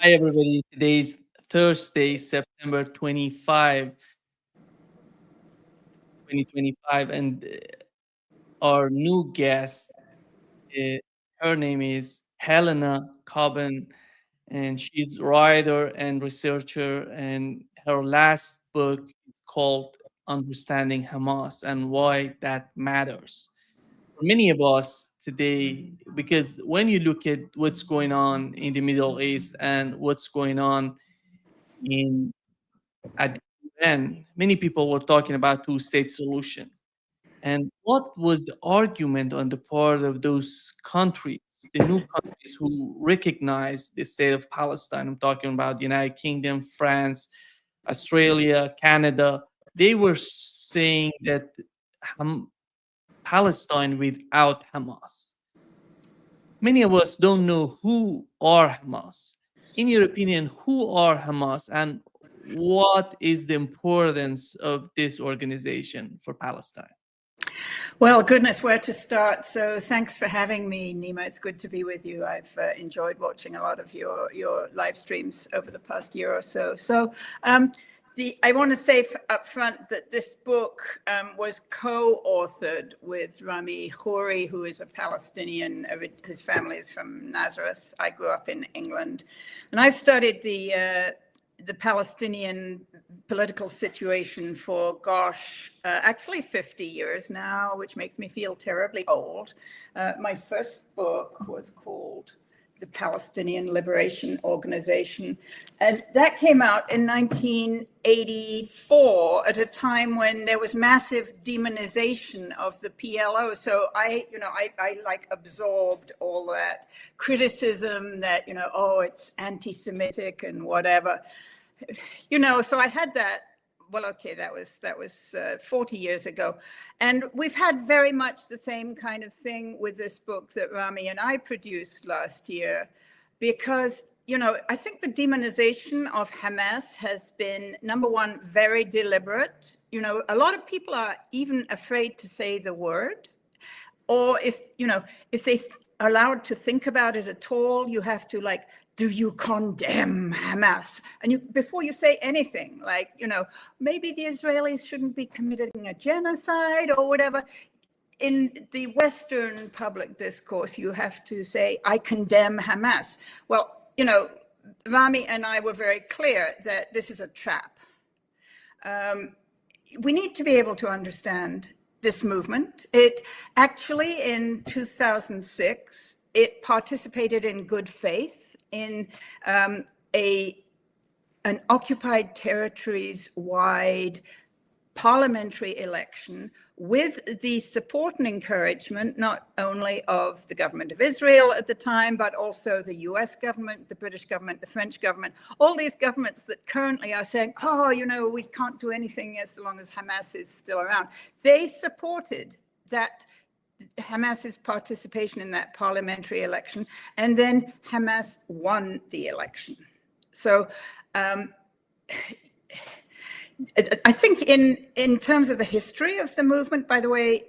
Hi, everybody. Today's Thursday, September 2025, and our new guest, uh, her name is Helena Cobban, and she's writer and researcher, and her last book is called Understanding Hamas and Why That Matters. For many of us today, because when you look at what's going on in the Middle East and what's going on in at the UN, many people were talking about two-state solution. And what was the argument on the part of those countries, the new countries who recognized the state of Palestine? I'm talking about the United Kingdom, France, Australia, Canada. They were saying that Ham- Palestine without Hamas. Many of us don't know who are Hamas. In your opinion, who are Hamas and what is the importance of this organization for Palestine? Well, goodness, where to start? So, thanks for having me, Nima. It's good to be with you. I've enjoyed watching a lot of your live streams over the past year or so. I want to say up front that this book was co-authored with Rami Khouri, who is a Palestinian. His family is from Nazareth. I grew up in England, and I've studied the Palestinian political situation for, actually 50 years now, which makes me feel terribly old. My first book was called The Palestinian Liberation Organization, and that came out in 1984 at a time when there was massive demonization of the PLO. So I like absorbed all that criticism that, oh, it's anti-Semitic and whatever. So I had that. Well, okay, that was 40 years ago. And we've had very much the same kind of thing with this book that Rami and I produced last year, because, I think the demonization of Hamas has been, number one, very deliberate. A lot of people are even afraid to say the word, or if they are allowed to think about it at all, you have to do you condemn Hamas? And before you say anything, maybe the Israelis shouldn't be committing a genocide or whatever. In the Western public discourse, you have to say, I condemn Hamas. Well, Rami and I were very clear that this is a trap. We need to be able to understand this movement. It actually, in 2006, it participated in good faith in an occupied territories-wide parliamentary election with the support and encouragement not only of the government of Israel at the time, but also the US government, the British government, the French government, all these governments that currently are saying, oh, we can't do anything as long as Hamas is still around. They supported that Hamas's participation in that parliamentary election, and then Hamas won the election. So I think in terms of the history of the movement, by the way,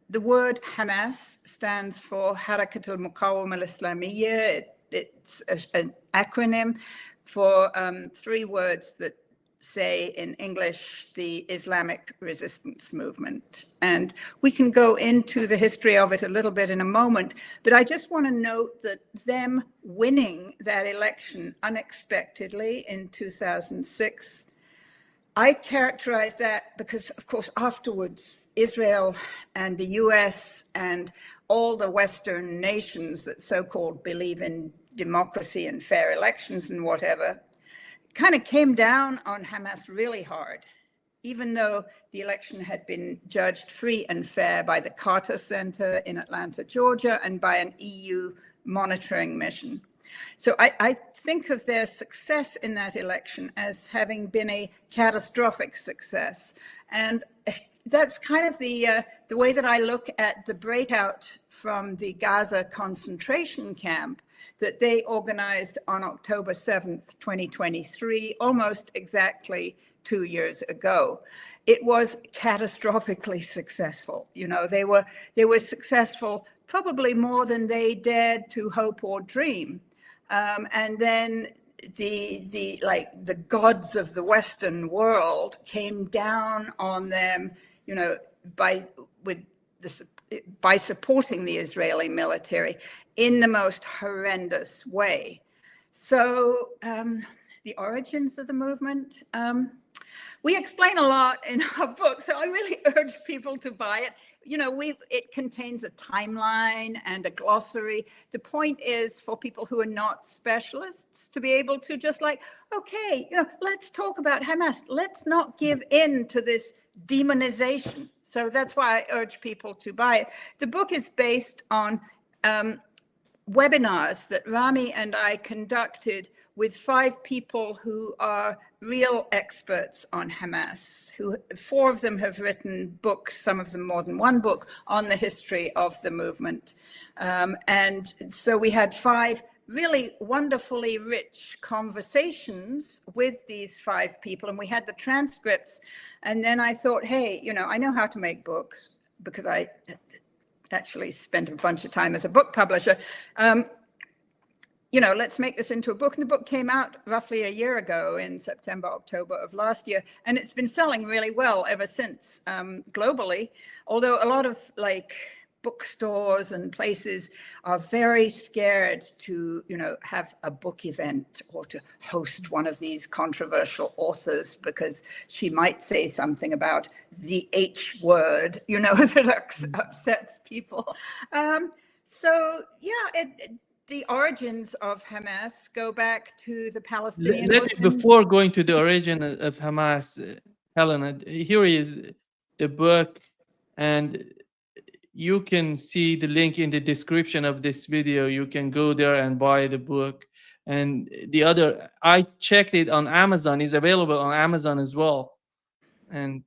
the word Hamas stands for Harakat al-Muqawama al-Islamiyya. It's an acronym for three words that say in English, the Islamic resistance movement. And we can go into the history of it a little bit in a moment, but I just want to note that them winning that election unexpectedly in 2006, I characterize that because, of course, afterwards, Israel and the US and all the Western nations that so-called believe in democracy and fair elections and whatever, kind of came down on Hamas really hard, even though the election had been judged free and fair by the Carter Center in Atlanta, Georgia, and by an EU monitoring mission. So I think of their success in that election as having been a catastrophic success. And that's kind of the way that I look at the breakout from the Gaza concentration camp that they organized on October 7th, 2023, almost exactly 2 years ago. It was catastrophically successful. They were successful probably more than they dared to hope or dream. And then the gods of the Western world came down on them, by supporting the Israeli military in the most horrendous way. So the origins of the movement, we explain a lot in our book, so I really urge people to buy it. It contains a timeline and a glossary. The point is for people who are not specialists to be able to just okay, let's talk about Hamas. Let's not give in to this demonization. So that's why I urge people to buy it. The book is based on webinars that Rami and I conducted with 5 people who are real experts on Hamas, 4 of them have written books, some of them more than one book, on the history of the movement. And so we had 5 really wonderfully rich conversations with these 5 people, and we had the transcripts. And then I thought, hey, I know how to make books because I actually spent a bunch of time as a book publisher. Let's make this into a book. And the book came out roughly a year ago in September, October of last year. And it's been selling really well ever since, globally. Although a lot of bookstores and places are very scared to, have a book event or to host one of these controversial authors because she might say something about the H word, that upsets people. The origins of Hamas go back to the Palestinian Muslim. Before going to the origin of Hamas, Helena, here is the book, and you can see the link in the description of this video. You can go there and buy the book. And the other, I checked it on Amazon, is available on Amazon as well. And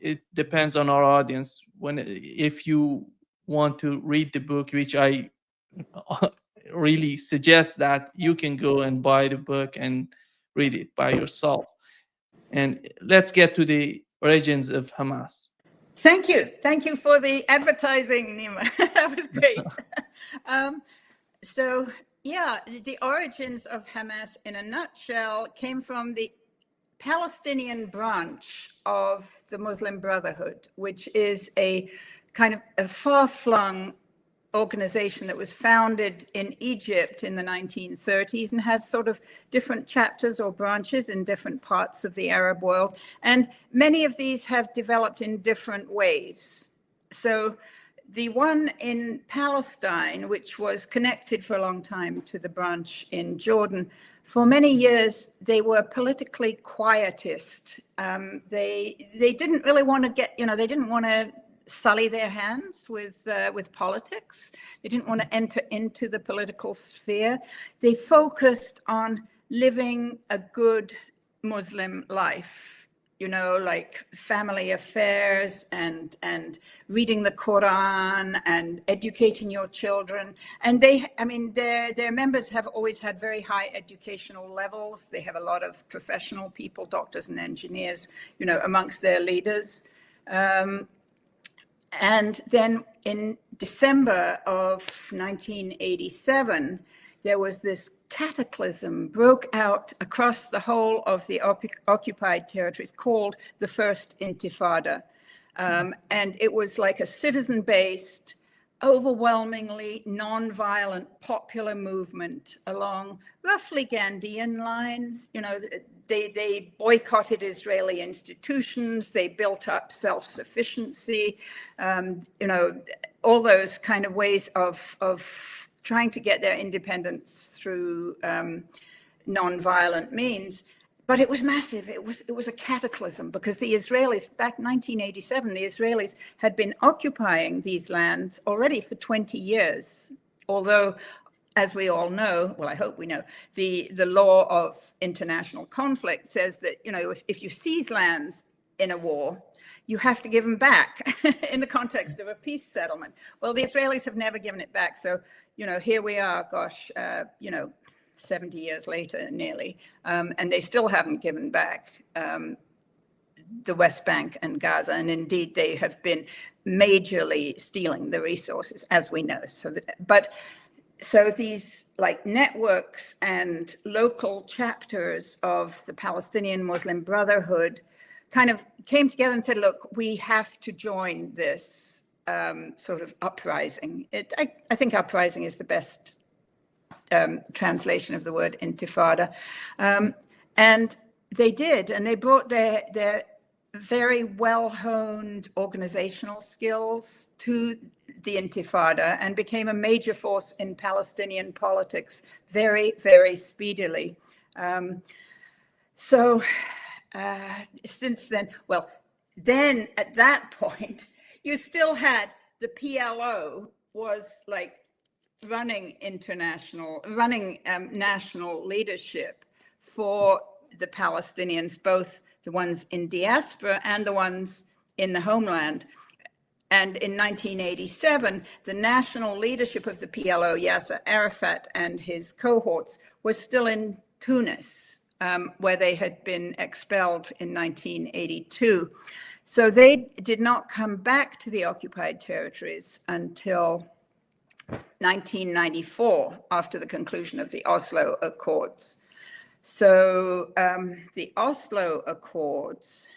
it depends on our audience. If you want to read the book, which I really suggest that you can go and buy the book and read it by yourself. And let's get to the origins of Hamas. Thank you. Thank you for the advertising, Nima. That was great. The origins of Hamas in a nutshell came from the Palestinian branch of the Muslim Brotherhood, which is a kind of a far-flung organization that was founded in Egypt in the 1930s and has sort of different chapters or branches in different parts of the Arab world. And many of these have developed in different ways. So the one in Palestine, which was connected for a long time to the branch in Jordan, for many years, they were politically quietist. They didn't really want to they didn't want to sully their hands with politics. They didn't want to enter into the political sphere. They focused on living a good Muslim life, like family affairs and reading the Quran and educating your children. And their members have always had very high educational levels. They have a lot of professional people, doctors and engineers, amongst their leaders. And then in December of 1987, there was this cataclysm broke out across the whole of the occupied territories called the First Intifada. And it was like a citizen-based, overwhelmingly non-violent popular movement along roughly Gandhian lines. They boycotted Israeli institutions. They built up self-sufficiency. All those kind of ways of trying to get their independence through non-violent means. But it was massive. It was a cataclysm because the Israelis, back in 1987, the Israelis had been occupying these lands already for 20 years. Although, as we all know, well, I hope we know, the law of international conflict says that, if you seize lands in a war, you have to give them back in the context of a peace settlement. Well, the Israelis have never given it back. So, here we are, 70 years later, nearly, and they still haven't given back the West Bank and Gaza. And indeed, they have been majorly stealing the resources, as we know. But so these like networks and local chapters of the Palestinian Muslim Brotherhood kind of came together and said, look, we have to join this sort of uprising. I think uprising is the best translation of the word intifada. And they did, and they brought their very well-honed organizational skills to the Intifada and became a major force in Palestinian politics very, very speedily. So since then, well, then at that point, you still had the PLO was like running national leadership for the Palestinians, both the ones in diaspora and the ones in the homeland. And in 1987, the national leadership of the PLO, Yasser Arafat and his cohorts, was still in Tunis, where they had been expelled in 1982. So they did not come back to the occupied territories until 1994, after the conclusion of the Oslo Accords. So the Oslo Accords,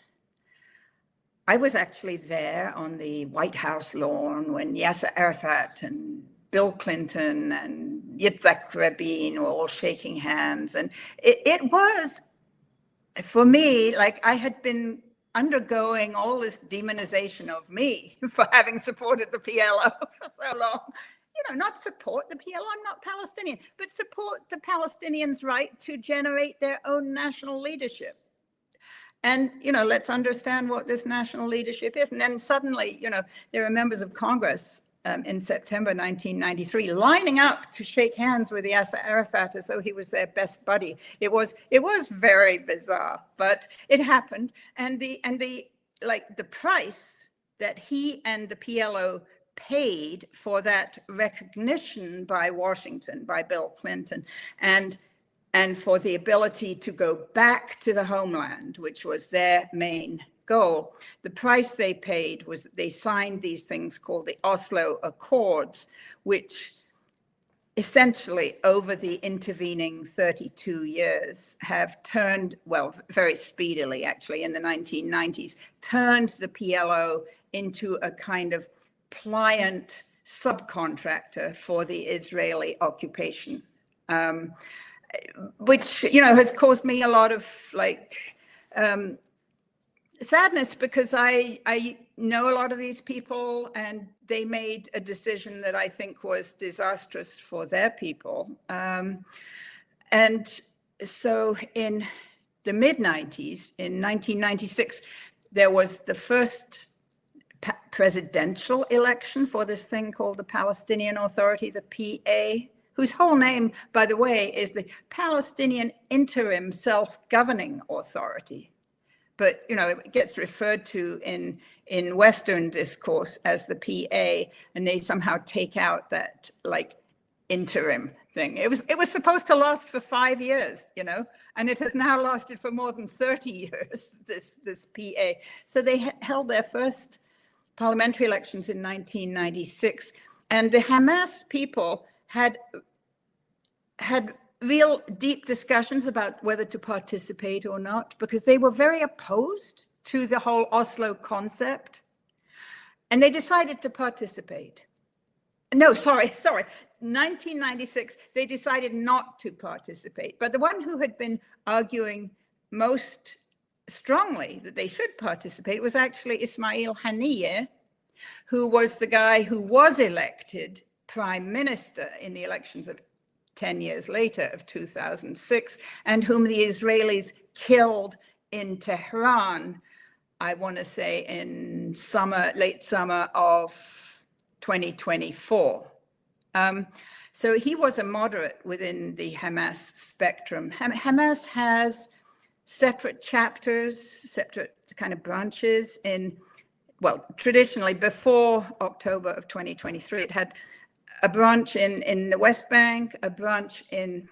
I was actually there on the White House lawn when Yasser Arafat and Bill Clinton and Yitzhak Rabin were all shaking hands. And it was, for me, like I had been undergoing all this demonization of me for having supported the PLO for so long. Not support the PLO, I'm not Palestinian, but support the Palestinians' right to generate their own national leadership. And, let's understand what this national leadership is. And then suddenly, there are members of Congress in September 1993 lining up to shake hands with Yasser Arafat as though he was their best buddy. It was very bizarre, but it happened. And the price that he and the PLO paid for that recognition by Washington, by Bill Clinton, and for the ability to go back to the homeland, which was their main goal. The price they paid was that they signed these things called the Oslo Accords, which essentially over the intervening 32 years have turned, well, very speedily actually in the 1990s, turned the PLO into a kind of pliant subcontractor for the Israeli occupation, which, has caused me a lot of sadness, because I know a lot of these people and they made a decision that I think was disastrous for their people. And so in the mid-90s, in 1996, there was the first presidential election for this thing called the Palestinian Authority, the PA, whose whole name, by the way, is the Palestinian Interim Self-Governing Authority. But, it gets referred to in Western discourse as the PA, and they somehow take out that interim thing. It was supposed to last for 5 years, and it has now lasted for more than 30 years, this PA. So they held their first parliamentary elections in 1996, and the Hamas people had real deep discussions about whether to participate or not, because they were very opposed to the whole Oslo concept, and they decided to participate. No, sorry, 1996, they decided not to participate. But the one who had been arguing most strongly that they should participate was actually Ismail Haniyeh, who was the guy who was elected prime minister in the elections of 10 years later of 2006, and whom the Israelis killed in Tehran, I want to say in late summer of 2024. So he was a moderate within the Hamas spectrum. Hamas has separate chapters, separate kind of branches traditionally before October of 2023, it had a branch in the West Bank, a branch in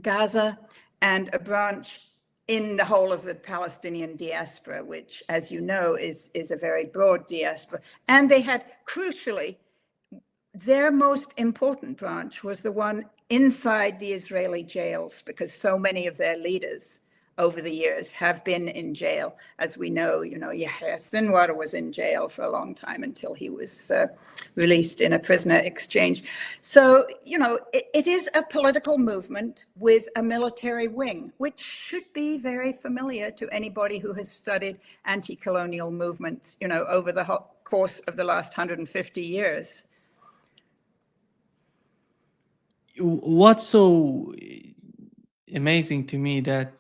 Gaza, and a branch in the whole of the Palestinian diaspora, which, as you know, is a very broad diaspora. And they had, crucially, their most important branch was the one inside the Israeli jails, because so many of their leaders over the years have been in jail. As we know, Yahya Sinwar was in jail for a long time until he was released in a prisoner exchange. So, it is a political movement with a military wing, which should be very familiar to anybody who has studied anti-colonial movements, over the course of the last 150 years. What's so amazing to me that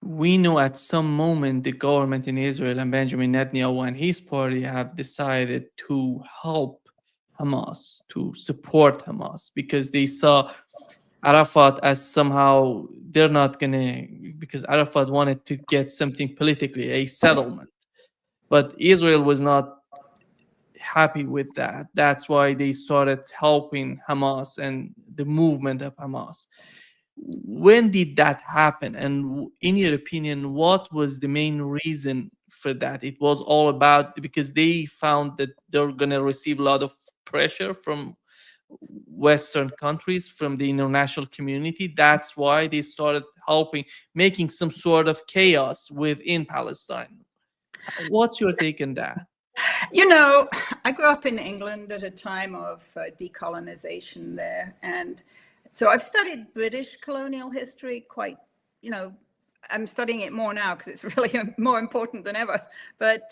we know at some moment the government in Israel and Benjamin Netanyahu and his party have decided to help Hamas, to support Hamas, because they saw Arafat as somehow they're not gonna, because Arafat wanted to get something politically, a settlement. But Israel was not happy with that. That's why they started helping Hamas and the movement of Hamas. When did that happen? And in your opinion, what was the main reason for that? It was all about because they found that they're going to receive a lot of pressure from Western countries, from the international community. That's why they started helping, making some sort of chaos within Palestine. What's your take on that? I grew up in England at a time of decolonization there. And so I've studied British colonial history quite, I'm studying it more now because it's really more important than ever. But,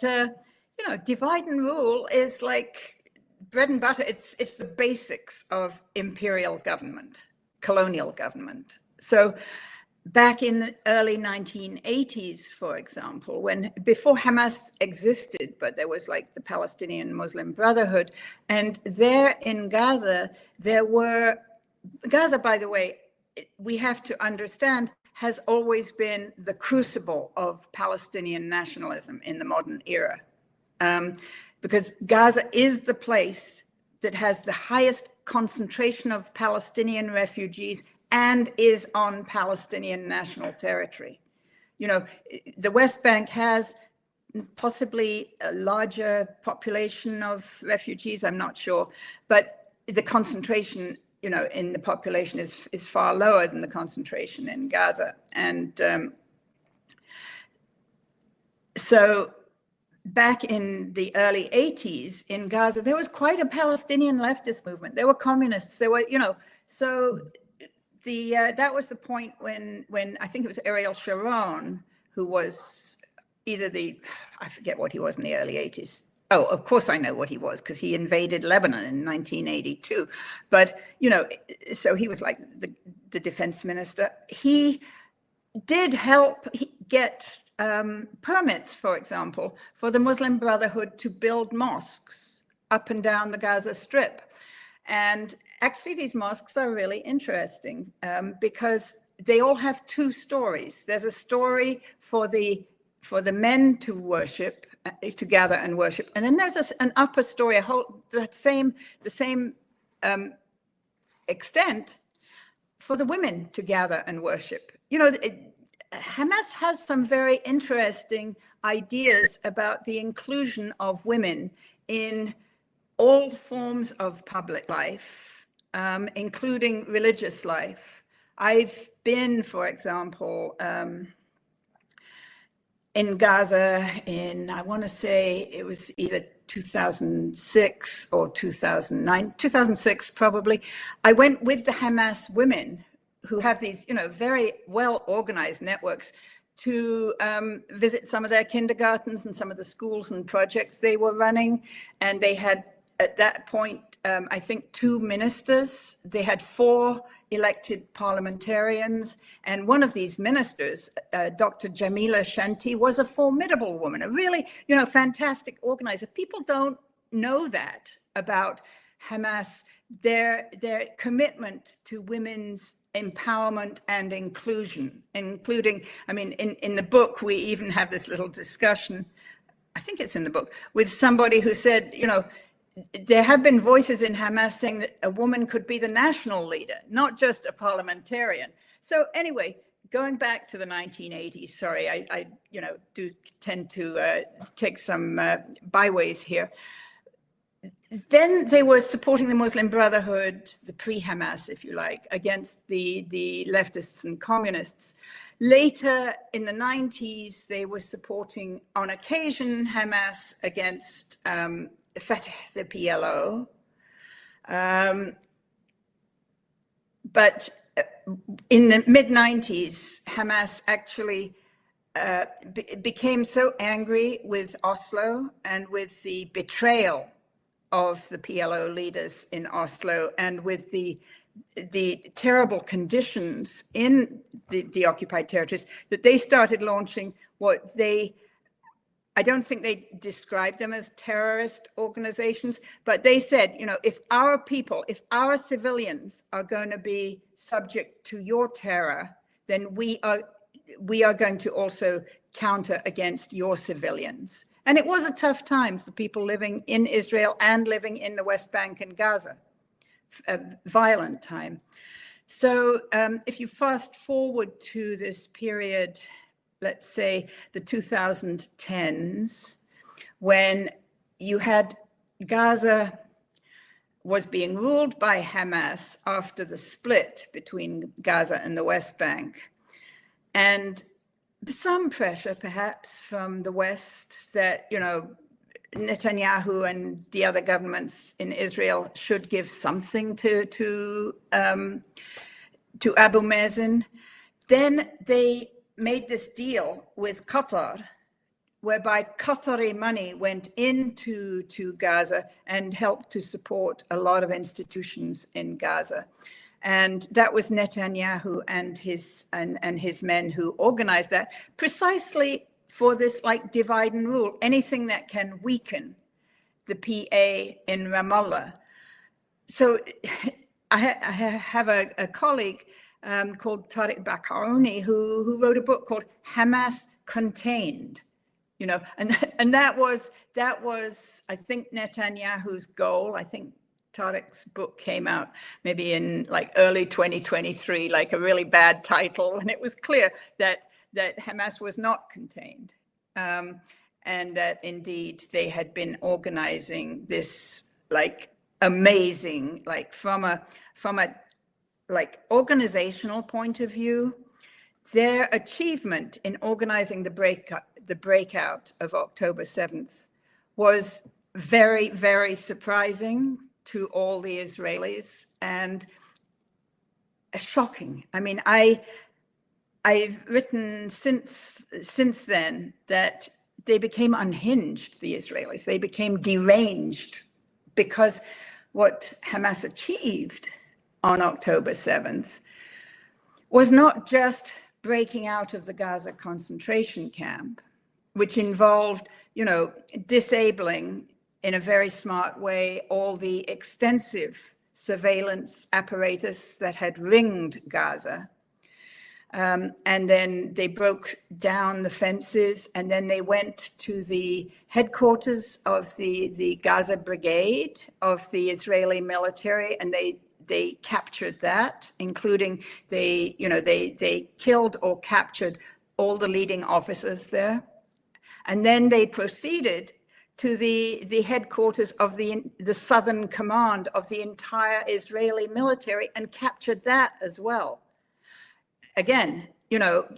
divide and rule is like bread and butter. It's the basics of imperial government, colonial government. So back in the early 1980s, for example, before Hamas existed, but there was like the Palestinian Muslim Brotherhood, and there in Gaza, Gaza, by the way, we have to understand, has always been the crucible of Palestinian nationalism in the modern era. Because Gaza is the place that has the highest concentration of Palestinian refugees and is on Palestinian national territory. The West Bank has possibly a larger population of refugees, I'm not sure, but the concentration, in the population is far lower than the concentration in Gaza. And so back in the early 80s in Gaza, there was quite a Palestinian leftist movement. There were communists, there were, so that was the point when I think it was Ariel Sharon, who was I forget what he was in the early 80s. Oh, of course I know what he was, because he invaded Lebanon in 1982. But, so he was like the defense minister. He did help get permits, for example, for the Muslim Brotherhood to build mosques up and down the Gaza Strip. And actually, these mosques are really interesting because they all have two stories. There's a story for the men to worship, to gather and worship, and then there's an upper story, the same extent for the women to gather and worship. Hamas has some very interesting ideas about the inclusion of women in all forms of public life, including religious life. I've been, for example, in Gaza I want to say it was either 2006 or 2009, 2006 probably. I went with the Hamas women who have these, very well organized networks to visit some of their kindergartens and some of the schools and projects they were running. And they had, at that point, I think 2 ministers. They had 4 elected parliamentarians. And one of these ministers, Dr. Jamila Shanti, was a formidable woman, a really, fantastic organizer. People don't know that about Hamas, their commitment to women's empowerment and inclusion, including, in the book, we even have this little discussion, I think it's in the book, with somebody who said, there have been voices in Hamas saying that a woman could be the national leader, not just a parliamentarian. So anyway, going back to the 1980s, sorry, I do tend to take some byways here. then they were supporting the Muslim Brotherhood, the pre-Hamas, if you like, against the leftists and communists. Later in the 90s, they were supporting, on occasion, Hamas against Fatah, the PLO. But in the mid-90s, Hamas actually became so angry with Oslo and with the betrayal of the PLO leaders in Oslo and with the terrible conditions in the occupied territories that they started launching what I don't think they described them as terrorist organizations, but they said, you know, if our people, if our civilians are going to be subject to your terror, then we are going to also counter against your civilians. And it was a tough time for people living in Israel and living in the West Bank and Gaza, a violent time. So if you fast forward to this period, let's say the 2010s, when you had Gaza was being ruled by Hamas after the split between Gaza and the West Bank. And some pressure, perhaps, from the West that, you know, Netanyahu and the other governments in Israel should give something to Abu Mazen. Then they made this deal with Qatar, whereby Qatari money went into Gaza and helped to support a lot of institutions in Gaza. And that was Netanyahu and his men who organized that precisely for this like divide and rule, anything that can weaken the PA in Ramallah. So I have a colleague called Tariq Bakaoni who wrote a book called Hamas Contained, you know, and that was I think Netanyahu's goal. I think Tariq's book came out maybe in like early 2023, like a really bad title, and it was clear that Hamas was not contained, and that indeed they had been organizing this like amazing, like from a like organizational point of view, their achievement in organizing the breakout of October 7th was very, very surprising to all the Israelis and shocking. I mean, I've written since then that they became unhinged, the Israelis. They became deranged because what Hamas achieved on October 7th was not just breaking out of the Gaza concentration camp, which involved, you know, disabling in a very smart way all the extensive surveillance apparatus that had ringed Gaza. And then they broke down the fences, and then they went to the headquarters of the Gaza Brigade of the Israeli military, and they captured that, including they killed or captured all the leading officers there. And then they proceeded to the headquarters of the Southern Command of the entire Israeli military and captured that as well. Again, you know,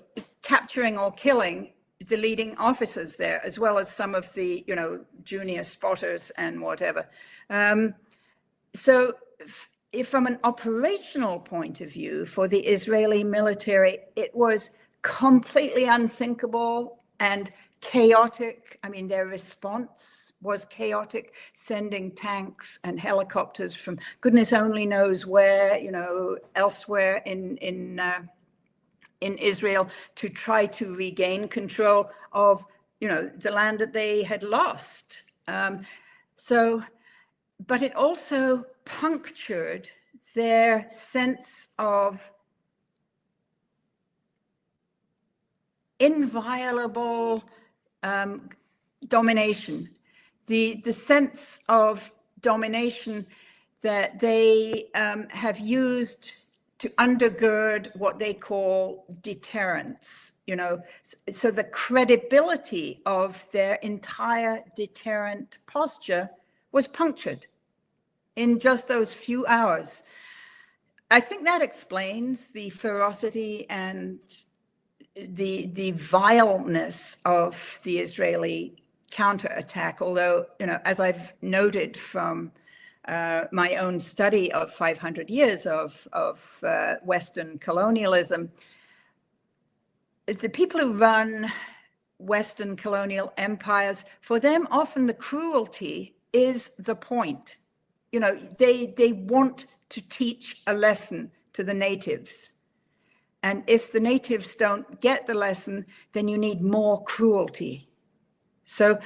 capturing or killing the leading officers there, as well as some of the, you know, junior spotters and whatever. So from an operational point of view for the Israeli military, it was completely unthinkable and chaotic. I mean, their response was chaotic, sending tanks and helicopters from goodness only knows where, you know, elsewhere in Israel to try to regain control of, you know, the land that they had lost. But it also punctured their sense of inviolable domination, the sense of domination that they have used to undergird what they call deterrence, you know, so the credibility of their entire deterrent posture was punctured. in just those few hours. I think that explains the ferocity and the vileness of the Israeli counterattack. Although, as I've noted from my own study of 500 years of Western colonialism, the people who run Western colonial empires, for them, often the cruelty is the point. They want to teach a lesson to the natives. And if the natives don't get the lesson, then you need more cruelty. So,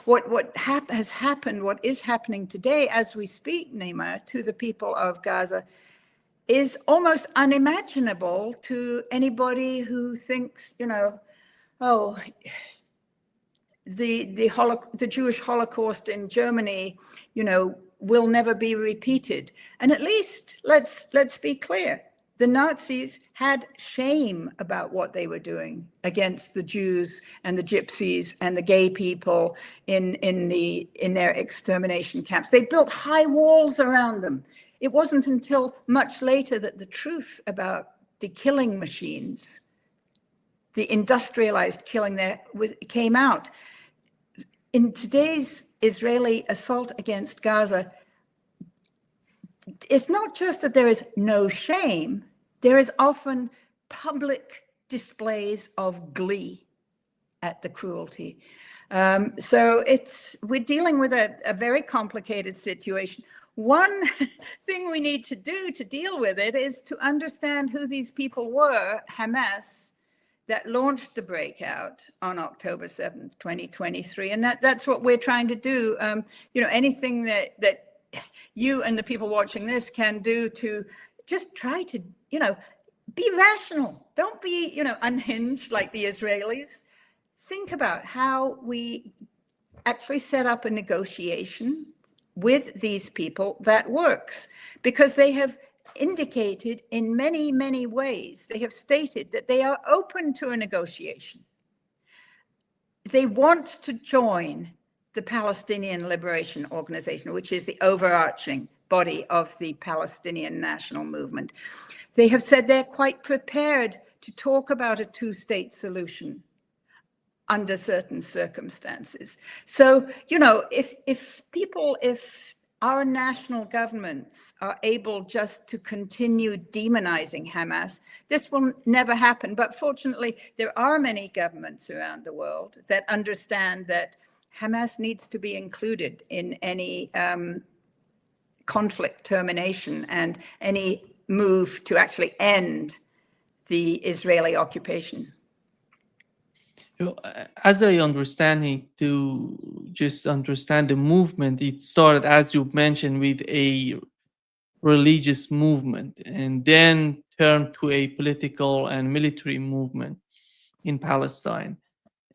what has happened, what is happening today as we speak, Naima, to the people of Gaza is almost unimaginable to anybody who thinks, oh, the Jewish Holocaust in Germany, will never be repeated. And at least let's be clear. The Nazis had shame about what they were doing against the Jews and the Gypsies and the gay people in their extermination camps. They built high walls around them. It wasn't until much later that the truth about the killing machines, the industrialized killing there, came out. In today's Israeli assault against Gaza, it's not just that there is no shame, there is often public displays of glee at the cruelty. So we're dealing with a very complicated situation. One thing we need to do to deal with it is to understand who these people were, Hamas, that launched the breakout on October 7th, 2023. And that's what we're trying to do. Anything that you and the people watching this can do to just try to, be rational. Don't be, unhinged like the Israelis. Think about how we actually set up a negotiation with these people that works, because they have indicated in many, many ways, they have stated that they are open to a negotiation. They want to join the Palestinian Liberation Organization, which is the overarching body of the Palestinian national movement. They have said they're quite prepared to talk about a two-state solution under certain circumstances. So, if our national governments are able just to continue demonizing Hamas, this will never happen. But fortunately, there are many governments around the world that understand that Hamas needs to be included in any conflict termination and any move to actually end the Israeli occupation. As I understanding, to just understand the movement, it started, as you mentioned, with a religious movement and then turned to a political and military movement in Palestine.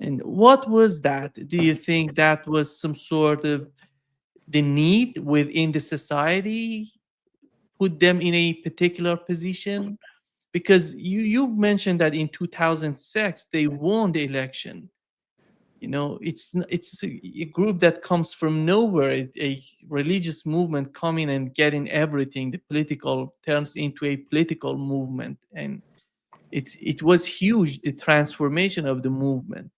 And what was that? Do you think that was some sort of the need within the society put them in a particular position? Because you mentioned that in 2006 they won the election. It's a group that comes from nowhere, a religious movement coming and getting everything. The political turns into a political movement, and it was huge, the transformation of the movement.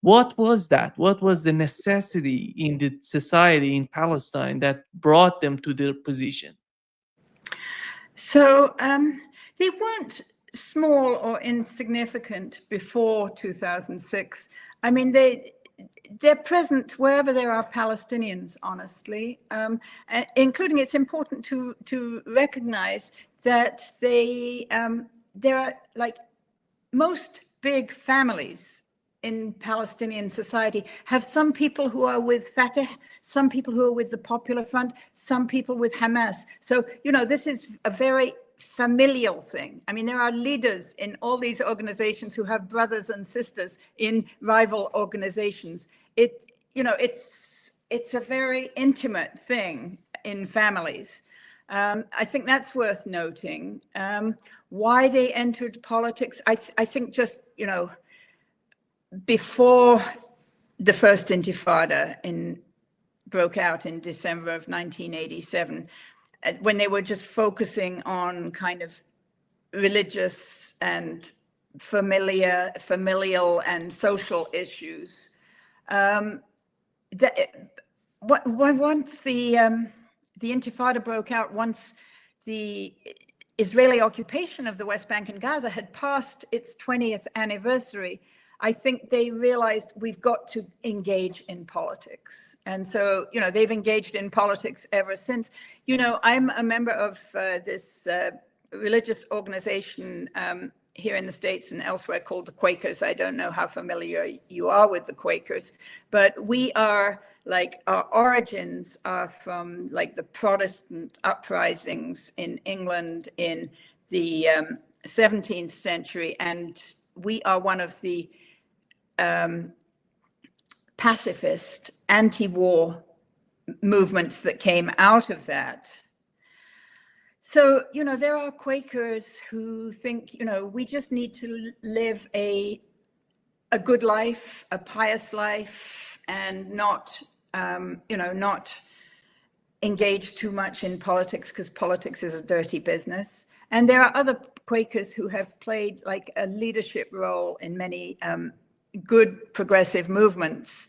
What was that? What was the necessity in the society in Palestine that brought them to their position? So they weren't small or insignificant before 2006. I mean, they're present wherever there are Palestinians, honestly, including, it's important to recognize that there are, like, most big families in Palestinian society have some people who are with Fatah, some people who are with the Popular Front, some people with Hamas. So, this is a very familial thing. I mean, there are leaders in all these organizations who have brothers and sisters in rival organizations. It's a very intimate thing in families. I think that's worth noting. Why they entered politics, I think just, before the first Intifada in broke out in December of 1987, when they were just focusing on kind of religious and familial and social issues. Once the Intifada broke out, once the Israeli occupation of the West Bank and Gaza had passed its 20th anniversary, I think they realized we've got to engage in politics. And so, they've engaged in politics ever since. I'm a member of this religious organization here in the States and elsewhere called the Quakers. I don't know how familiar you are with the Quakers, but we are our origins are from the Protestant uprisings in England in the 17th century. And we are one of the pacifist anti-war movements that came out of that. So, there are Quakers who think, we just need to live a good life, a pious life, and not engage too much in politics, because politics is a dirty business. And there are other Quakers who have played a leadership role in many good progressive movements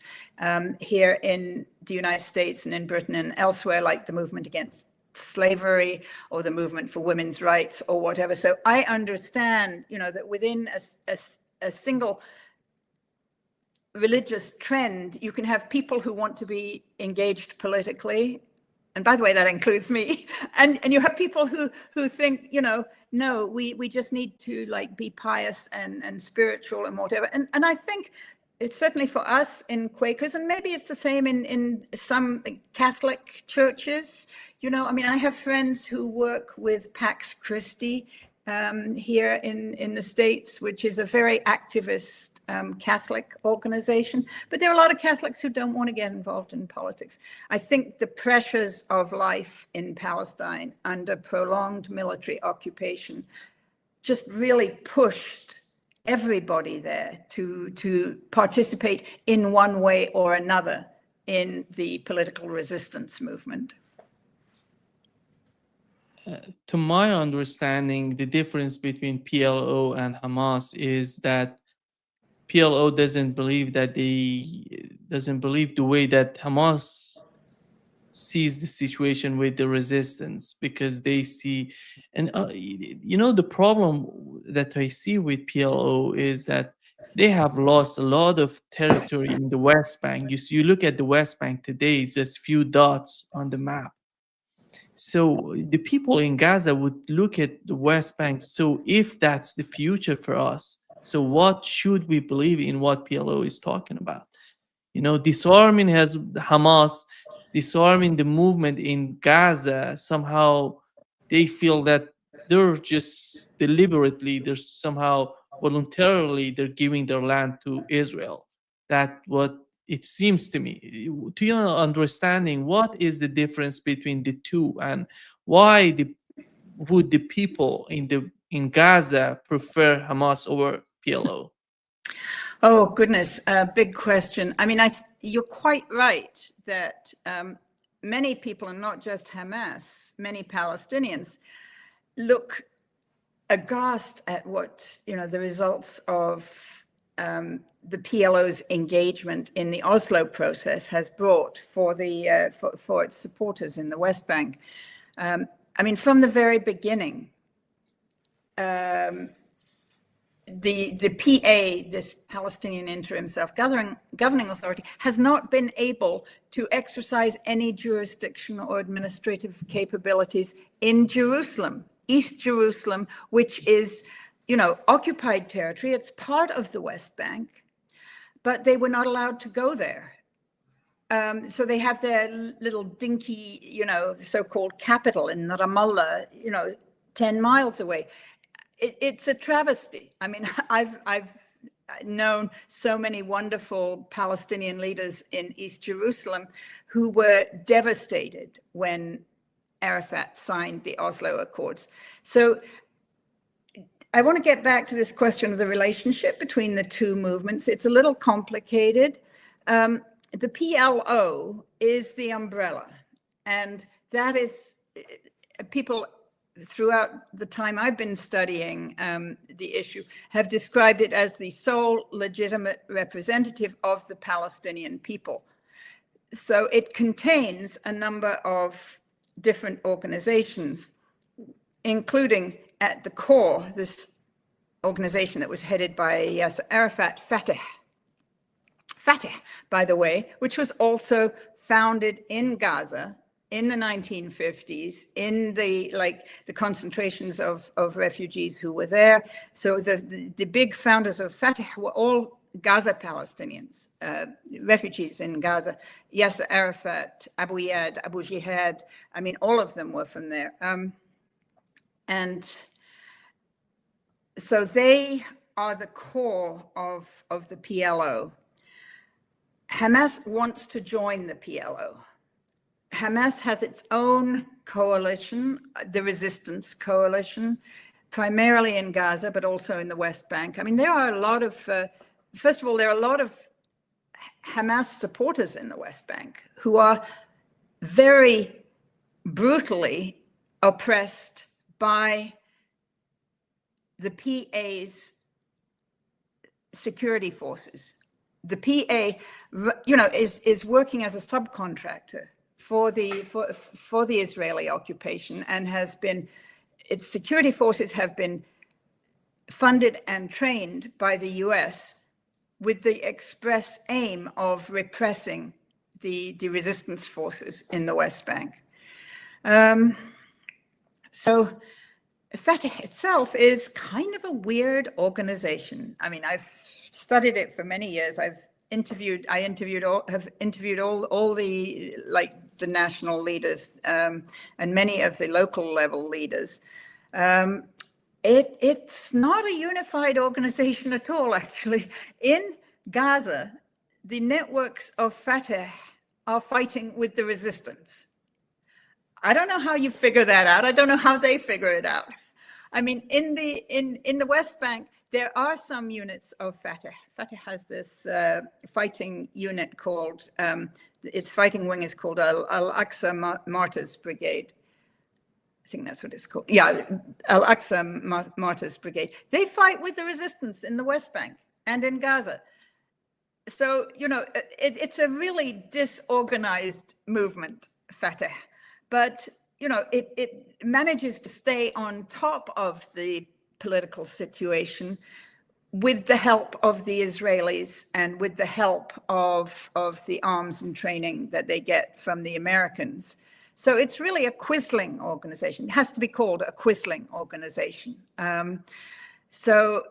here in the United States and in Britain and elsewhere, like the movement against slavery or the movement for women's rights or whatever. So I understand, that within a single religious trend, you can have people who want to be engaged politically. And by the way, that includes me. And you have people who think, no, we just need to be pious and spiritual and whatever. And I think it's certainly for us in Quakers, and maybe it's the same in some Catholic churches. I have friends who work with Pax Christi here in the States, which is a very activist Catholic organization. But there are a lot of Catholics who don't want to get involved in politics. I think the pressures of life in Palestine under prolonged military occupation just really pushed everybody there to participate in one way or another in the political resistance movement. To my understanding, the difference between PLO and Hamas is that PLO doesn't believe the way that Hamas sees the situation with the resistance, because they see, and the problem that I see with PLO is that they have lost a lot of territory in the West Bank. You look at the West Bank today, it's just few dots on the map. So the people in Gaza would look at the West Bank. So if that's the future for us, so what should we believe in what PLO is talking about? Disarming Hamas, disarming the movement in Gaza, somehow they feel that they're just deliberately, they're somehow voluntarily, they're giving their land to Israel. That's what it seems to me. To your understanding, what is the difference between the two, and why would the people in Gaza prefer Hamas over PLO? Oh, goodness, big question. You're quite right that many people, and not just Hamas, many Palestinians, look aghast at what, the results of the PLO's engagement in the Oslo process has brought for its supporters in the West Bank. From the very beginning, the PA, this Palestinian Interim Self-Governing Authority, has not been able to exercise any jurisdiction or administrative capabilities in Jerusalem, East Jerusalem, which is, occupied territory. It's part of the West Bank, but they were not allowed to go there. So they have their little dinky, so-called capital in Ramallah, 10 miles away. It's a travesty. I've known so many wonderful Palestinian leaders in East Jerusalem who were devastated when Arafat signed the Oslo Accords. So I want to get back to this question of the relationship between the two movements. It's a little complicated. the PLO is the umbrella, and that is, people throughout the time I've been studying the issue have described it as the sole legitimate representative of the Palestinian people. So it contains a number of different organizations, including at the core this organization that was headed by Yasser Arafat, Fatah, by the way, which was also founded in Gaza in the 1950s, in the concentrations of refugees who were there. So the big founders of Fatah were all Gaza Palestinians, refugees in Gaza. Yasser Arafat, Abu Iyad, Abu Jihad, I mean, all of them were from there. And so they are the core of the PLO. Hamas wants to join the PLO. Hamas has its own coalition, the Resistance Coalition, primarily in Gaza, but also in the West Bank. I mean, there are a lot of, first of all, there are a lot of Hamas supporters in the West Bank who are very brutally oppressed by the PA's security forces. The PA, is working as a subcontractor for the Israeli occupation, and its security forces have been funded and trained by the US with the express aim of repressing the resistance forces in the West Bank. So Fatah itself is kind of a weird organization. I mean, I've studied it for many years. I have interviewed all the national leaders and many of the local level leaders. It's not a unified organization at all, actually. In Gaza, the networks of Fatah are fighting with the resistance. I don't know how you figure that out. I don't know how they figure it out. I mean, in the West Bank, there are some units of Fatah. Fatah has this fighting unit called, its fighting wing is called Al-Aqsa Martyrs Brigade. I think that's what it's called. Yeah, Al-Aqsa Martyrs Brigade. They fight with the resistance in the West Bank and in Gaza. So, it's a really disorganized movement, Fatah. But, it manages to stay on top of the political situation with the help of the Israelis and with the help of the arms and training that they get from the Americans. So it's really a Quisling organization. It has to be called a Quisling organization. So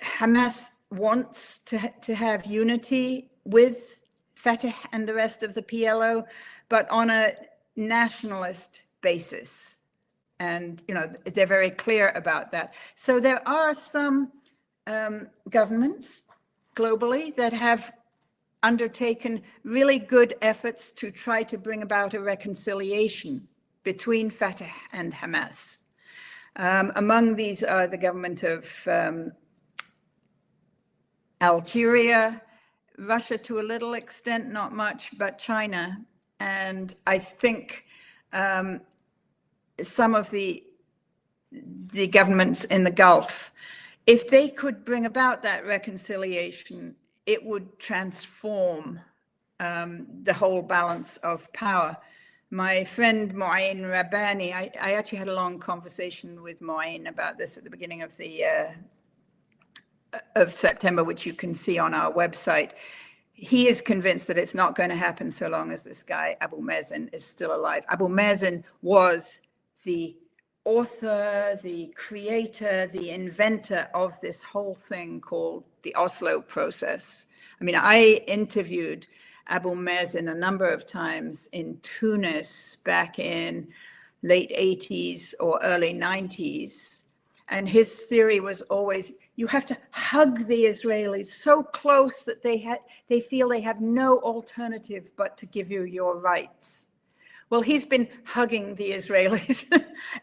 Hamas wants to have unity with Fatah and the rest of the PLO, but on a nationalist basis. And, they're very clear about that. So there are some governments globally that have undertaken really good efforts to try to bring about a reconciliation between Fatah and Hamas. Among these are the government of Algeria, Russia to a little extent, not much, but China. And I think some of the governments in the Gulf, if they could bring about that reconciliation, it would transform the whole balance of power. My friend Mu'ayin Rabbani, I actually had a long conversation with Mu'ayin about this at the beginning of September, which you can see on our website. He is convinced that it's not going to happen so long as this guy, Abu Mazen, is still alive. Abu Mazen was the author, the creator, the inventor of this whole thing called the Oslo process. I mean, I interviewed Abu Mazen a number of times in Tunis back in late 80s or early 90s. And his theory was always, you have to hug the Israelis so close that they feel they have no alternative but to give you your rights. Well, he's been hugging the Israelis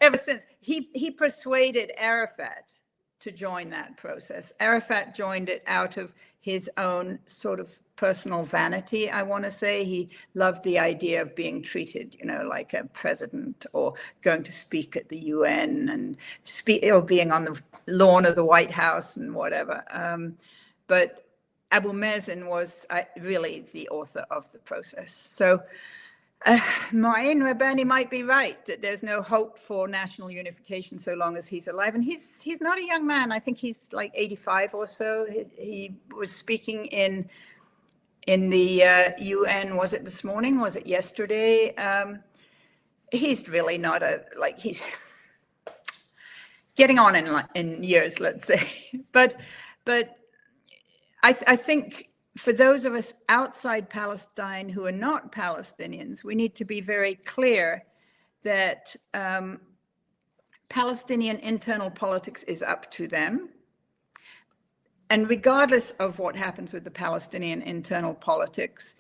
ever since. He persuaded Arafat to join that process. Arafat joined it out of his own sort of personal vanity, I want to say. He loved the idea of being treated, like a president, or going to speak at the UN and or being on the lawn of the White House and whatever. But Abu Mazen was really the author of the process. So Ma'in Rabbani might be right that there's no hope for national unification so long as he's alive. And he's not a young man. I think he's like 85 or so. He was speaking in the UN. Was it this morning? Was it yesterday? He's really not he's getting on in years, let's say. But I think for those of us outside Palestine who are not Palestinians, we need to be very clear that Palestinian internal politics is up to them. And regardless of what happens with the Palestinian internal politics,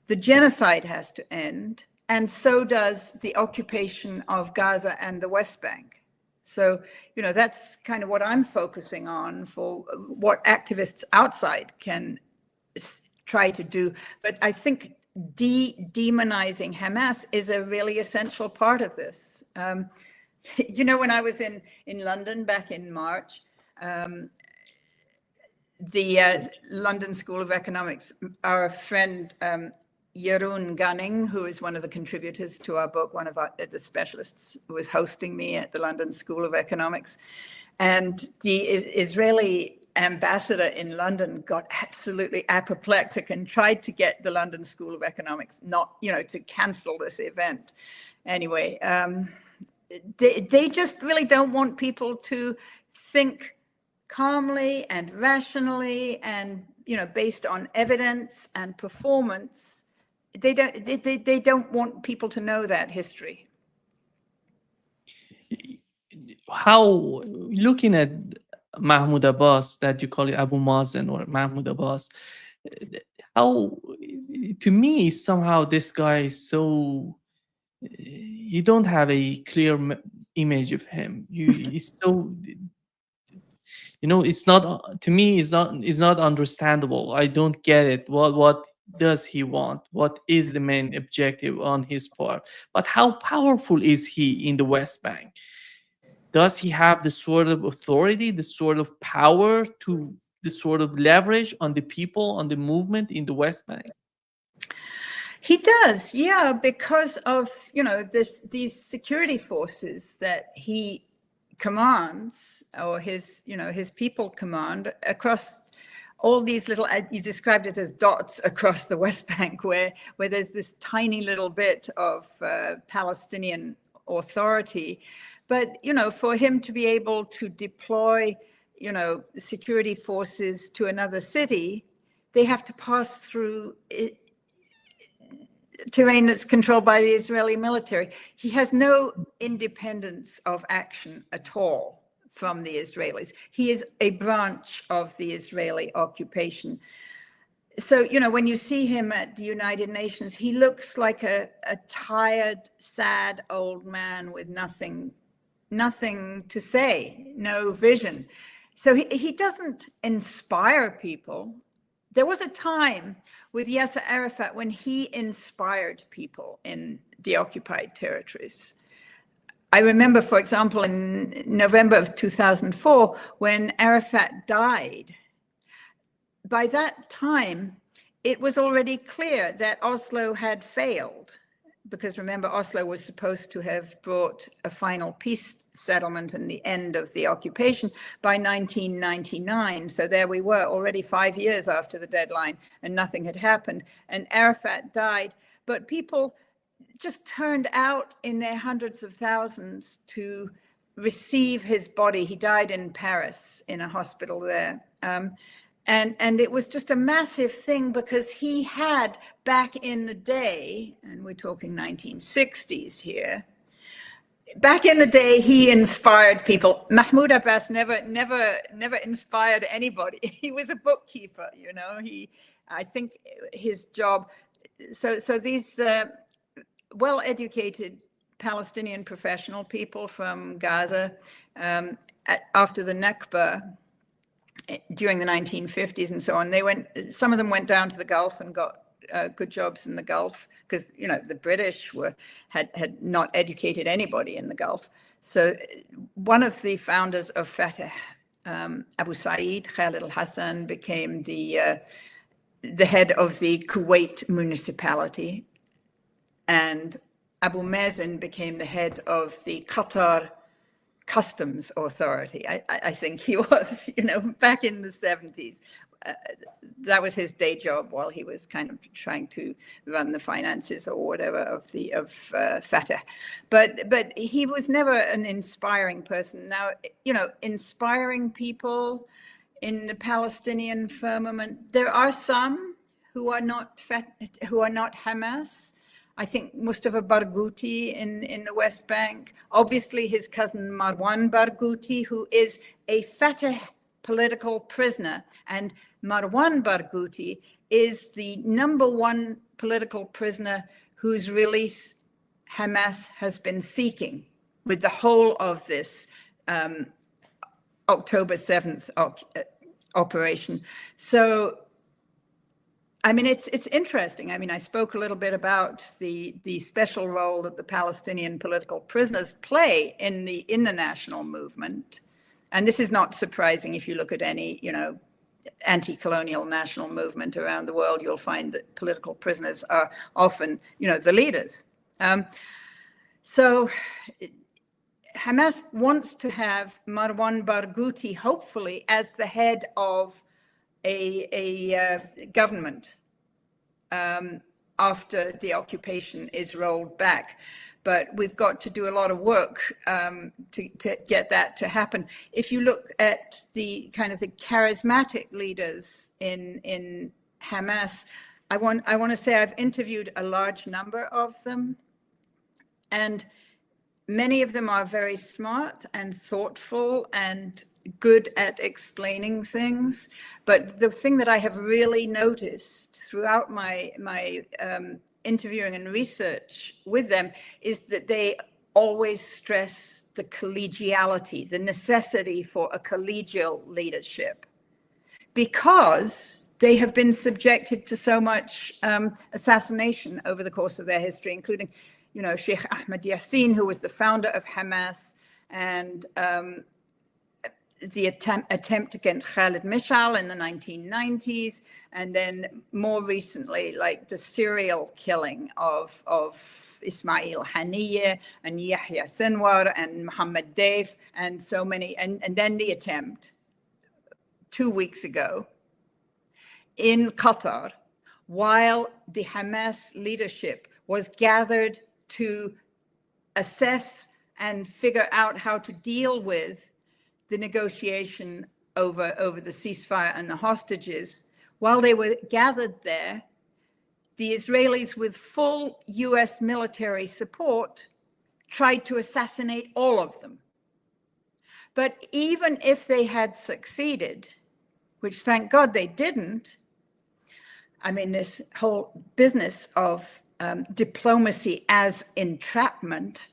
the genocide has to end, and so does the occupation of Gaza and the West Bank. So, that's kind of what I'm focusing on for what activists outside can try to do. But I think demonizing Hamas is a really essential part of this. When I was in London back in March, the London School of Economics, our friend Jeroen Gunning, who is one of the contributors to our book, one of the specialists, was hosting me at the London School of Economics. And the Israeli ambassador in London got absolutely apoplectic and tried to get the London School of Economics to cancel this event. Anyway, they just really don't want people to think calmly and rationally and, based on evidence and performance. They don't want people to know that history. How, looking at Mahmoud Abbas, that you call it Abu Mazen or Mahmoud Abbas, how, to me, somehow this guy is so, you don't have a clear image of him. He's so, it's not, to me, it's not understandable. I don't get it. What does he want? What is the main objective on his part? But how powerful is he in the West Bank? Does he have the sort of authority, the sort of power, to the sort of leverage on the people, on the movement in the West Bank? He does, yeah, because of these security forces that he commands, or his people command across all these little, you described it as dots across the West Bank, where there's this tiny little bit of Palestinian authority. But, for him to be able to deploy, security forces to another city, they have to pass through terrain that's controlled by the Israeli military. He has no independence of action at all from the Israelis. He is a branch of the Israeli occupation. So, when you see him at the United Nations, he looks like a tired, sad old man with nothing to say, no vision. So he doesn't inspire people. There was a time with Yasser Arafat when he inspired people in the occupied territories. I remember, for example, in November of 2004, when Arafat died. By that time, it was already clear that Oslo had failed, because remember, Oslo was supposed to have brought a final peace settlement and the end of the occupation by 1999. So there we were, already 5 years after the deadline, and nothing had happened. And Arafat died, but people just turned out in their hundreds of thousands to receive his body. He died in Paris in a hospital there. And it was just a massive thing, because he had, back in the day, and we're talking 1960s here, back in the day, he inspired people. Mahmoud Abbas never inspired anybody. He was a bookkeeper, I think his job. So these well-educated Palestinian professional people from Gaza after the Nakba during the 1950s and so on. Some of them went down to the Gulf and got good jobs in the Gulf because, you know, the British had not educated anybody in the Gulf. So one of the founders of Fatah, Abu Saeed Khalid al-Hassan, became the head of the Kuwait municipality, and Abu Mazen became the head of the Qatar Customs Authority. I think he was, you know, back in the 70s. That was his day job while he was kind of trying to run the finances or whatever of Fatah. But he was never an inspiring person. Now, you know, inspiring people in the Palestinian firmament, there are some who are not Hamas. I think Mustafa Barghouti in the West Bank, obviously his cousin Marwan Barghouti, who is a Fatah political prisoner. And Marwan Barghouti is the #1 political prisoner whose release Hamas has been seeking with the whole of this October 7th operation. So, I mean, it's interesting. I mean, I spoke a little bit about the special role that the Palestinian political prisoners play in the national movement, and this is not surprising if you look at any, you know, anti-colonial national movement around the world. You'll find that political prisoners are often, you know, the leaders. So Hamas wants to have Marwan Barghouti, hopefully, as the head of a government after the occupation is rolled back. But we've got to do a lot of work to get that to happen. If you look at the kind of the charismatic leaders in Hamas, I want to say I've interviewed a large number of them, and many of them are very smart and thoughtful and good at explaining things. But the thing that I have really noticed throughout my interviewing and research with them is that they always stress the collegiality, the necessity for a collegial leadership, because they have been subjected to so much assassination over the course of their history, including, you know, Sheikh Ahmed Yassin, who was the founder of Hamas, and the attempt against Khalid Mishal in the 1990s, and then more recently, like the serial killing of Ismail Haniyeh and Yahya Sinwar and Mohammed Deif and so many, and then the attempt 2 weeks ago in Qatar, while the Hamas leadership was gathered to assess and figure out how to deal with the negotiation over the ceasefire and the hostages. While they were gathered there, the Israelis, with full US military support, tried to assassinate all of them. But even if they had succeeded, which thank God they didn't, I mean, this whole business of diplomacy as entrapment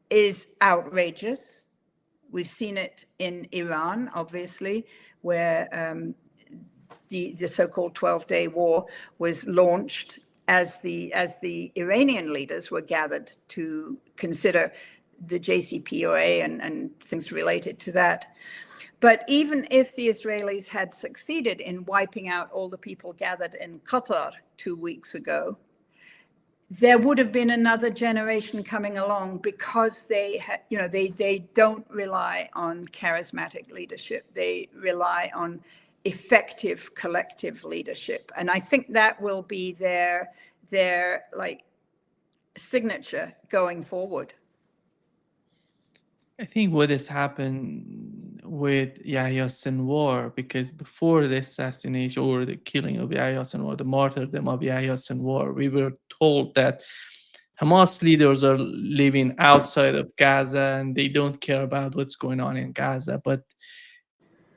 is outrageous. We've seen it in Iran, obviously, where the so-called 12-day war was launched as the Iranian leaders were gathered to consider the JCPOA and things related to that. But even if the Israelis had succeeded in wiping out all the people gathered in Qatar 2 weeks ago, there would have been another generation coming along, because they don't rely on charismatic leadership. They rely on effective collective leadership. And I think that will be their like signature going forward. I think what has happened with Yahya Sinwar, because before the assassination or the killing of Yahya Sinwar, the martyrdom of Yahya Sinwar, we were told that Hamas leaders are living outside of Gaza and they don't care about what's going on in Gaza. But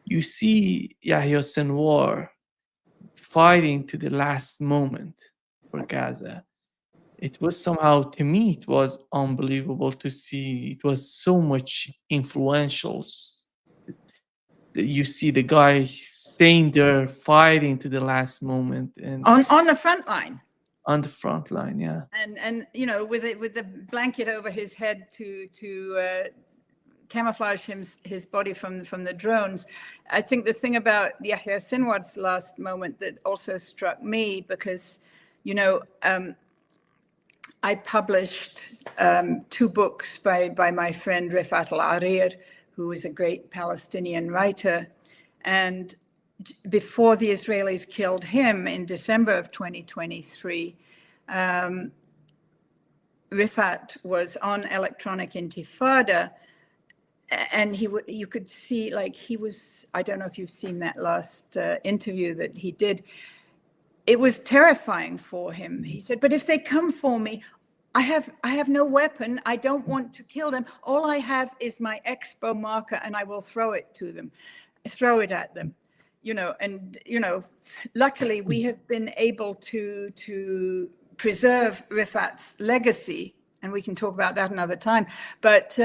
you see Yahya Sinwar fighting to the last moment for Gaza. it was somehow, to me, it was unbelievable to see. It was so much influential. You see the guy staying there fighting to the last moment and On the front line. on the front line. Yeah. And you know, with the blanket over his head to camouflage his body from the drones. I think the thing about Yahya Sinwar's last moment that also struck me, because you know, I published 2 books by my friend Rifat Al-Arir, who is a great Palestinian writer, and before the Israelis killed him in December of 2023, Rifat was on Electronic Intifada, and you could see, like, he was, I don't know if you've seen that last interview that he did. It was terrifying for him. He said, but if they come for me, I have no weapon. I don't want to kill them. All I have is my expo marker, and I will throw it at them. You know, and you know, luckily we have been able to preserve Rifat's legacy, and we can talk about that another time. But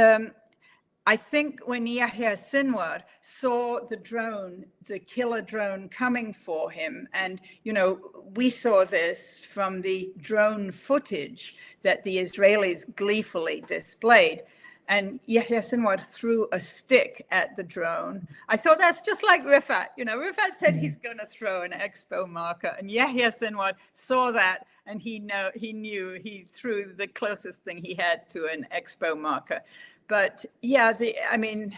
I think when Yahya Sinwar saw the drone, the killer drone coming for him, and, you know, we saw this from the drone footage that the Israelis gleefully displayed, and Yahya Sinwar threw a stick at the drone. I thought, that's just like Rifat. You know, Rifat said he's going to throw an expo marker, and Yahya Sinwar saw that, and he knew he threw the closest thing he had to an expo marker. But yeah, I mean,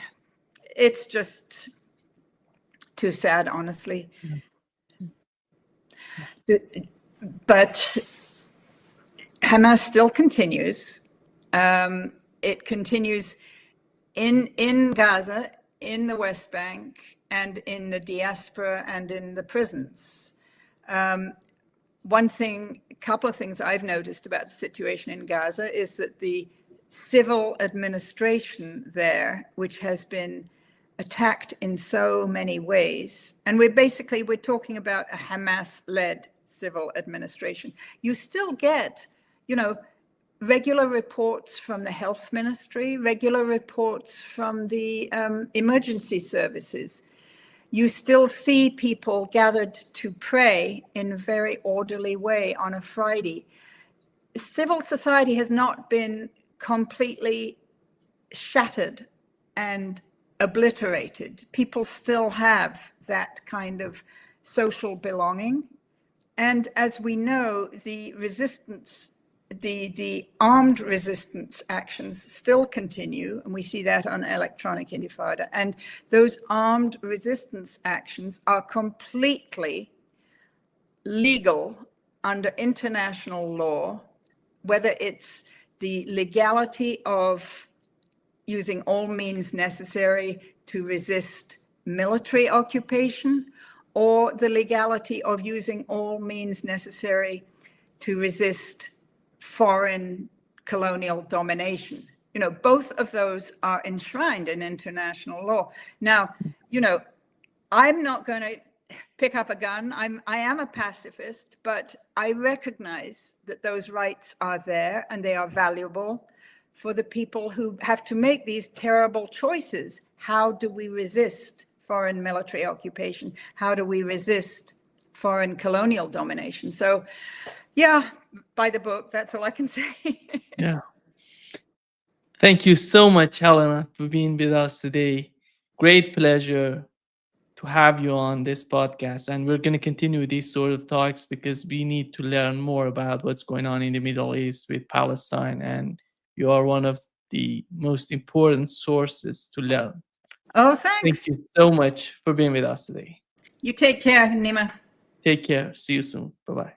it's just too sad, honestly. But Hamas still continues. It continues in Gaza, in the West Bank, and in the diaspora, and in the prisons. Couple of things I've noticed about the situation in Gaza is that the civil administration there, which has been attacked in so many ways, and we're talking about a Hamas-led civil administration. You still get, you know, regular reports from the health ministry, regular reports from the emergency services. You still see people gathered to pray in a very orderly way on a Friday. Civil society has not been completely shattered and obliterated. People still have that kind of social belonging. And as we know, the resistance, the armed resistance actions still continue, and we see that on Electronic Intifada. And those armed resistance actions are completely legal under international law, whether it's the legality of using all means necessary to resist military occupation, or the legality of using all means necessary to resist foreign colonial domination. You know, both of those are enshrined in international law. Now, you know, I'm not going to pick up a gun. I am a pacifist, but I recognize that those rights are there, and they are valuable for the people who have to make these terrible choices. How do we resist foreign military occupation? How do we resist foreign colonial domination? So, yeah, by the book, that's all I can say. Yeah. Thank you so much, Helena, for being with us today. Great pleasure to have you on this podcast. And we're going to continue these sort of talks because we need to learn more about what's going on in the Middle East with Palestine. And you are one of the most important sources to learn. Oh, Thank thanks. you so much for being with us today. You take care, Nima. Take care. See you soon. Bye bye.